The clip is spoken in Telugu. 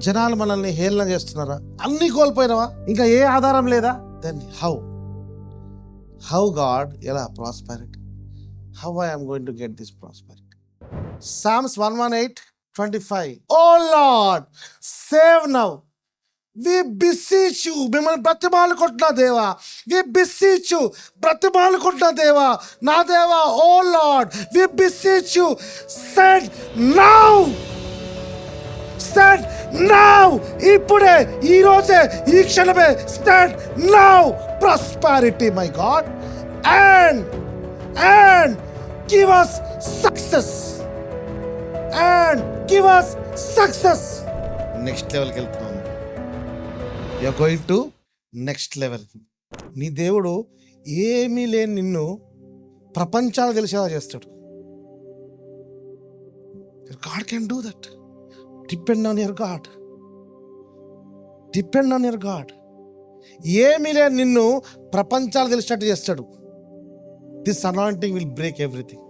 జనాలు మనల్ని హేళన చేస్తున్నారా? అన్ని కోల్పోయినావా? ఇంకా ఏ ఆధారం లేదా? దెన్ హౌ గాడ్, ఎలా prosperity, how I am going to get this prosperity? Psalms 118:25. Oh Lord, save now. We beseech you. మిమ్మల్ని బ్రతిమాలుకుంటున్నా దేవా. We beseech you. బ్రతిమాలుకుంటున్నా దేవా, నా దేవా. Oh Lord, we beseech you. Send now. Send now. ఇప్పుడే, ఈ రోజే, ఈ క్షణమే. Send now prosperity, my God. And give us success. And give us success. Next లెవెల్కి వెళ్తున్నాము. You're going to next level. నీ దేవుడు ఏమీ లేని నిన్ను ప్రపంచాలు తెలిసేలా చేస్తాడు. God can do that. Depend on your God. Depend on your God. ఏమీ లేని నిన్ను ప్రపంచాలు తెలిసినట్టు చేస్తాడు. This anointing will break everything.